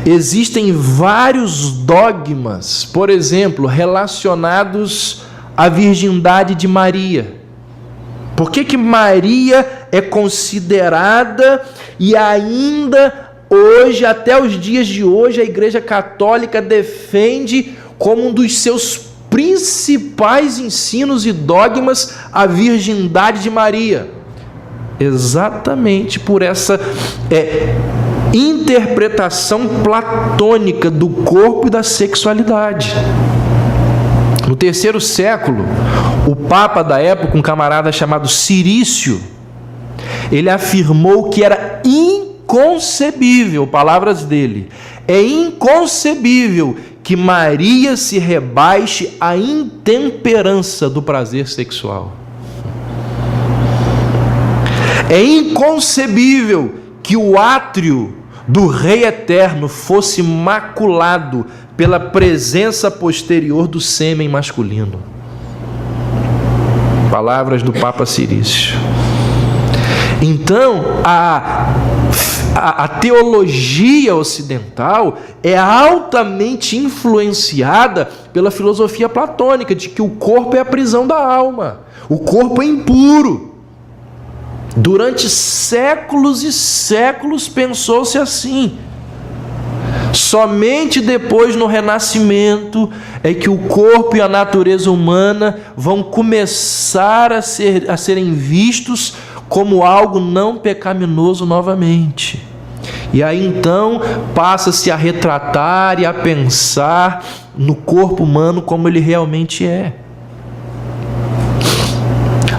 existem vários dogmas, por exemplo, relacionados à virgindade de Maria. Por que Maria é considerada e ainda hoje, até os dias de hoje, a Igreja Católica defende como um dos seus principais ensinos e dogmas a virgindade de Maria? Exatamente por essa interpretação platônica do corpo e da sexualidade. No terceiro século, o Papa da época, um camarada chamado Cirício, ele afirmou que era inconcebível, palavras dele, é inconcebível que Maria se rebaixe à intemperança do prazer sexual. É inconcebível que o átrio do Rei Eterno fosse maculado pela presença posterior do sêmen masculino. Palavras do Papa Cirício. Então, a teologia ocidental é altamente influenciada pela filosofia platônica, de que o corpo é a prisão da alma, o corpo é impuro. Durante séculos e séculos pensou-se assim. Somente depois, no Renascimento, é que o corpo e a natureza humana vão começar a serem vistos como algo não pecaminoso novamente. E aí então passa-se a retratar e a pensar no corpo humano como ele realmente é.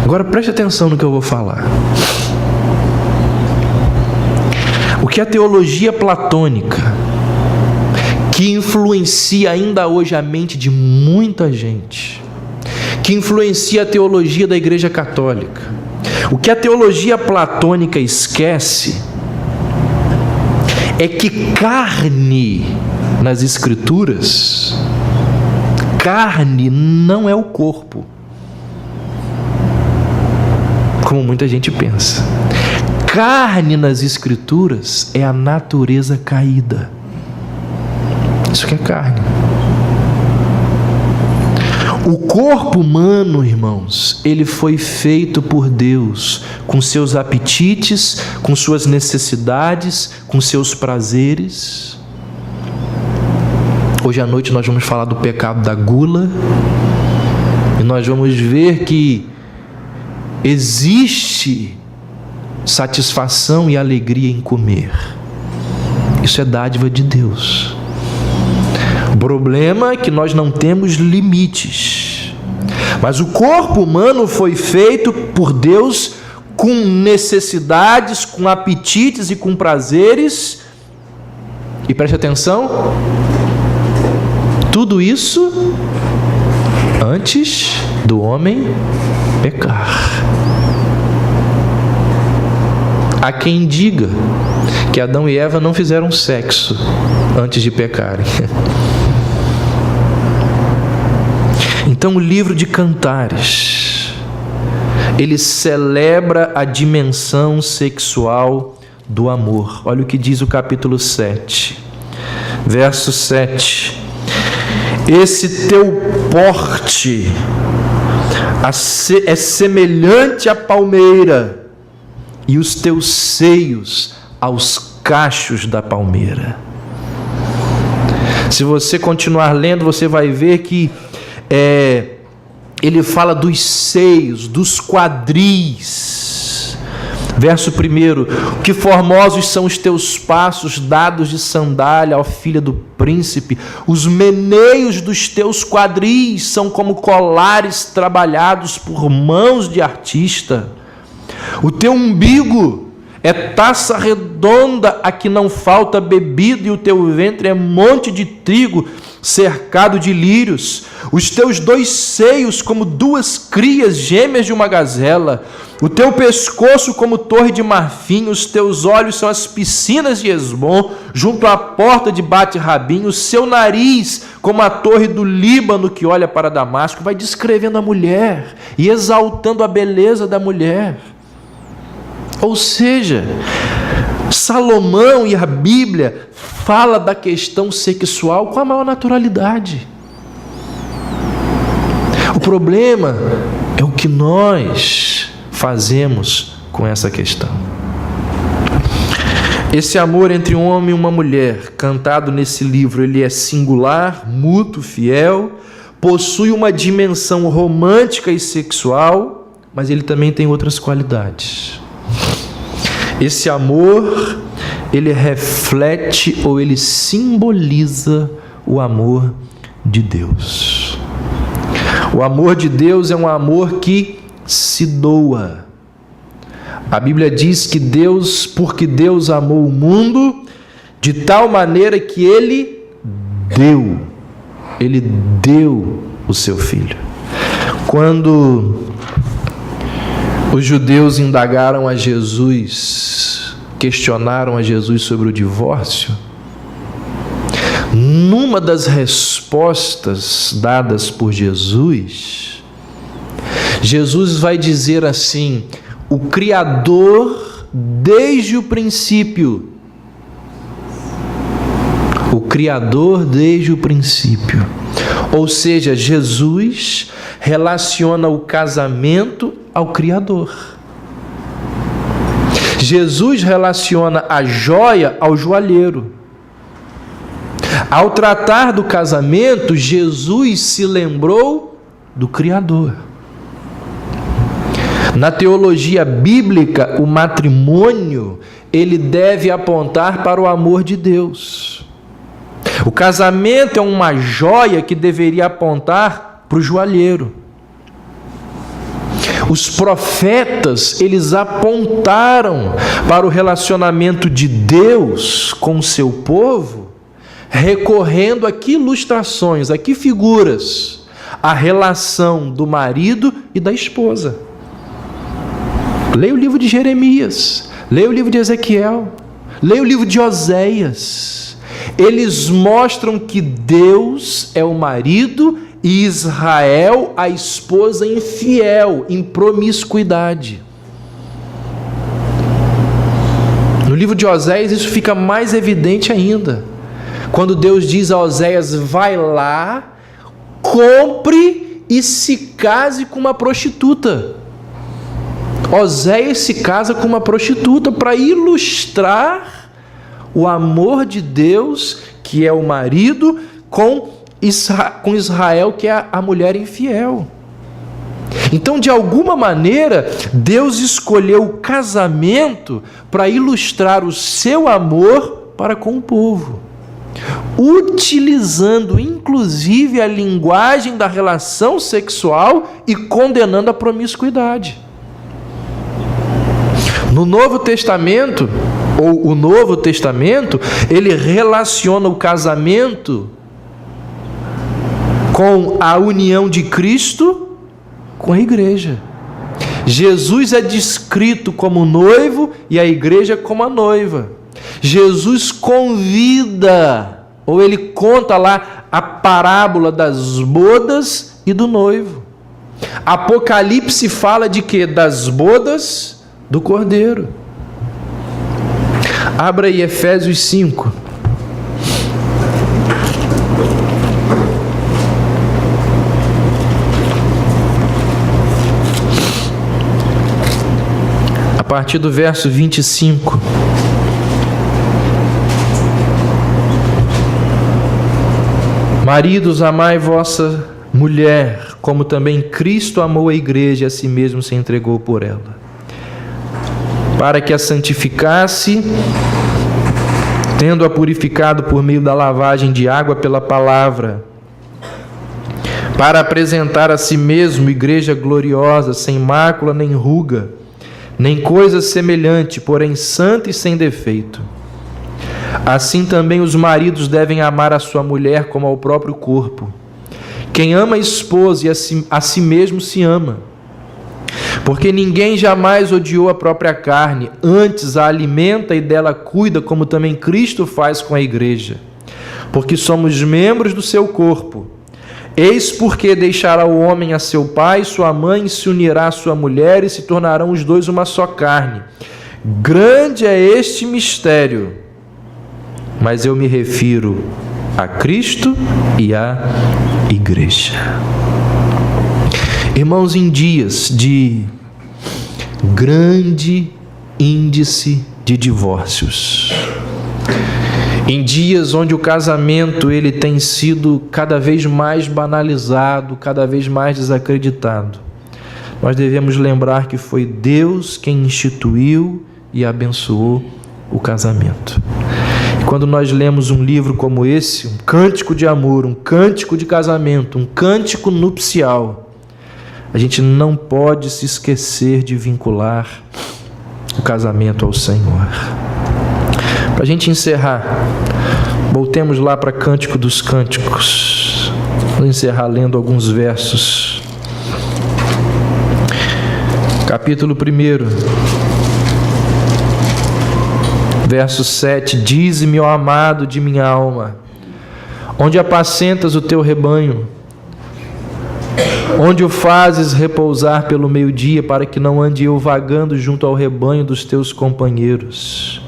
Agora preste atenção no que eu vou falar. O que a teologia platônica, que influencia ainda hoje a mente de muita gente, que influencia a teologia da Igreja Católica, o que a teologia platônica esquece é que carne nas Escrituras, carne não é o corpo, como muita gente pensa. Carne nas Escrituras é a natureza caída. Isso que é carne. O corpo humano, irmãos, ele foi feito por Deus, com seus apetites, com suas necessidades, com seus prazeres. Hoje à noite nós vamos falar do pecado da gula, e nós vamos ver que existe satisfação e alegria em comer. Isso é dádiva de Deus. O problema é que nós não temos limites. Mas o corpo humano foi feito por Deus com necessidades, com apetites e com prazeres. E preste atenção, tudo isso antes do homem pecar. Há quem diga que Adão e Eva não fizeram sexo antes de pecarem. Então o livro de Cantares, ele celebra a dimensão sexual do amor. Olha o que diz o capítulo 7, verso 7. Esse teu porte é semelhante à palmeira, e os teus seios aos cachos da palmeira. Se você continuar lendo, você vai ver que ele fala dos seios, dos quadris. Verso 1: que formosos são os teus passos, dados de sandália, ó filha do príncipe. Os meneios dos teus quadris são como colares trabalhados por mãos de artista. O teu umbigo é taça redonda a que não falta bebida, e o teu ventre é monte de trigo cercado de lírios. Os teus dois seios como duas crias gêmeas de uma gazela. O teu pescoço como torre de marfim. Os teus olhos são as piscinas de Hesbom, junto à porta de Bate-Rabim. O seu nariz como a torre do Líbano que olha para Damasco. Vai descrevendo a mulher e exaltando a beleza da mulher. Ou seja, Salomão e a Bíblia fala da questão sexual com a maior naturalidade. O problema é o que nós fazemos com essa questão. Esse amor entre um homem e uma mulher, cantado nesse livro, ele é singular, mútuo, fiel, possui uma dimensão romântica e sexual, mas ele também tem outras qualidades. Esse amor, ele reflete ou ele simboliza o amor de Deus. O amor de Deus é um amor que se doa. A Bíblia diz que porque Deus amou o mundo de tal maneira que Ele deu o seu Filho. Quando os judeus indagaram a Jesus, questionaram a Jesus sobre o divórcio, numa das respostas dadas por Jesus, Jesus vai dizer assim: o Criador desde o princípio. O Criador desde o princípio. Ou seja, Jesus relaciona o casamento ao Criador. Jesus relaciona a joia ao joalheiro. Ao tratar do casamento, Jesus se lembrou do Criador. Na teologia bíblica, o matrimônio, ele deve apontar para o amor de Deus. O casamento é uma joia que deveria apontar para o joalheiro. Os profetas, eles apontaram para o relacionamento de Deus com o seu povo, recorrendo a que ilustrações, a que figuras? A relação do marido e da esposa. Leia o livro de Jeremias, leia o livro de Ezequiel, leia o livro de Oséias. Eles mostram que Deus é o marido e Israel a esposa infiel, em promiscuidade. No livro de Oséias isso fica mais evidente ainda. Quando Deus diz a Oséias: vai lá, compre e se case com uma prostituta. Oséias se casa com uma prostituta para ilustrar o amor de Deus, que é o marido, com Israel, que é a mulher infiel. Então, de alguma maneira, Deus escolheu o casamento para ilustrar o seu amor para com o povo, utilizando inclusive a linguagem da relação sexual e condenando a promiscuidade. No Novo Testamento, ou o Novo Testamento, ele relaciona o casamento com a união de Cristo com a igreja. Jesus é descrito como noivo e a igreja como a noiva. Jesus convida, ou ele conta lá a parábola das bodas e do noivo. Apocalipse fala de quê? Das bodas do Cordeiro. Abra aí Efésios 5. A partir do verso 25. Maridos, amai vossa mulher, como também Cristo amou a igreja e a si mesmo se entregou por ela, para que a santificasse, tendo-a purificado por meio da lavagem de água pela palavra, para apresentar a si mesmo igreja gloriosa, sem mácula nem ruga, nem coisa semelhante, porém santa e sem defeito. Assim também os maridos devem amar a sua mulher como ao próprio corpo. Quem ama a esposa e a si mesmo se ama. Porque ninguém jamais odiou a própria carne, antes a alimenta e dela cuida, como também Cristo faz com a igreja, porque somos membros do seu corpo. Eis porque deixará o homem a seu pai e sua mãe, e se unirá à sua mulher, e se tornarão os dois uma só carne. grande é este mistério, mas eu me refiro a Cristo e à Igreja. Irmãos, em dias de grande índice de divórcios, em dias onde o casamento ele tem sido cada vez mais banalizado, cada vez mais desacreditado, nós devemos lembrar que foi Deus quem instituiu e abençoou o casamento. E quando nós lemos um livro como esse, um cântico de amor, um cântico de casamento, um cântico nupcial, a gente não pode se esquecer de vincular o casamento ao Senhor. Para a gente encerrar, voltemos lá para Cântico dos Cânticos. Vou encerrar lendo alguns versos. Capítulo 1, verso 7: Dize-me, ó amado de minha alma, onde apacentas o teu rebanho? Onde o fazes repousar pelo meio-dia, para que não ande eu vagando junto ao rebanho dos teus companheiros?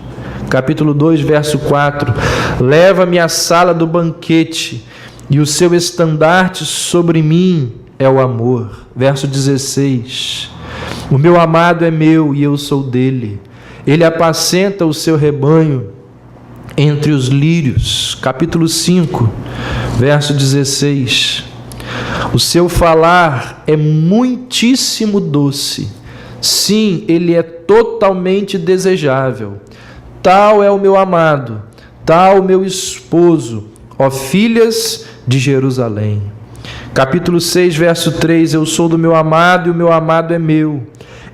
Capítulo 2, verso 4: Leva-me à sala do banquete, e o seu estandarte sobre mim é o amor. Verso 16: O meu amado é meu e eu sou dele. Ele apacenta o seu rebanho entre os lírios. Capítulo 5, verso 16: O seu falar é muitíssimo doce. Sim, ele é totalmente desejável. Tal é o meu amado, tal o meu esposo, ó filhas de Jerusalém. Capítulo 6, verso 3: Eu sou do meu amado e o meu amado é meu.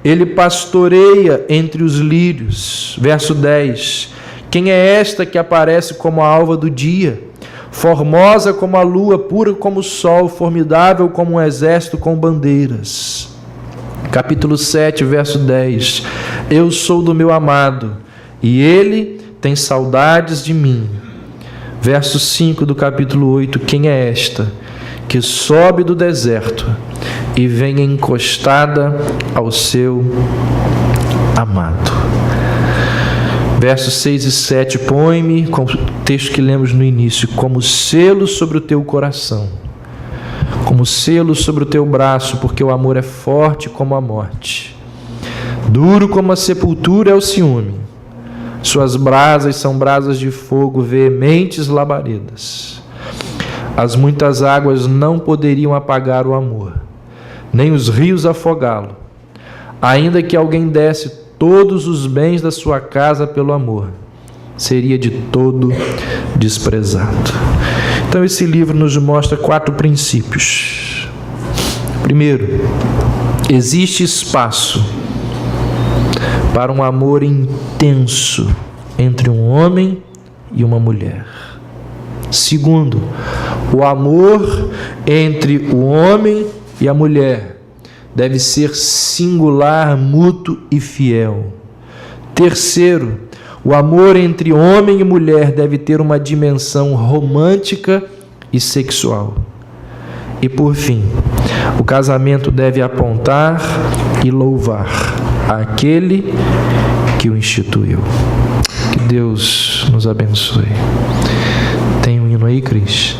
Ele pastoreia entre os lírios. Verso 10: Quem é esta que aparece como a alva do dia? Formosa como a lua, pura como o sol, formidável como um exército com bandeiras. Capítulo 7, verso 10: Eu sou do meu amado, e ele tem saudades de mim. Verso 5 do capítulo 8: Quem é esta que sobe do deserto e vem encostada ao seu amado? Versos 6 e 7: Põe-me, com o texto que lemos no início, como selo sobre o teu coração, como selo sobre o teu braço, porque o amor é forte como a morte. Duro como a sepultura é o ciúme. Suas brasas são brasas de fogo, veementes labaredas. As muitas águas não poderiam apagar o amor, nem os rios afogá-lo. Ainda que alguém desse todos os bens da sua casa pelo amor, seria de todo desprezado. Então esse livro nos mostra 4 princípios. Primeiro, existe espaço para um amor intenso entre um homem e uma mulher. Segundo, o amor entre o homem e a mulher deve ser singular, mútuo e fiel. Terceiro, o amor entre homem e mulher deve ter uma dimensão romântica e sexual. E por fim, o casamento deve apontar e louvar aquele que o instituiu. Que Deus nos abençoe. Tem um hino aí, Cris?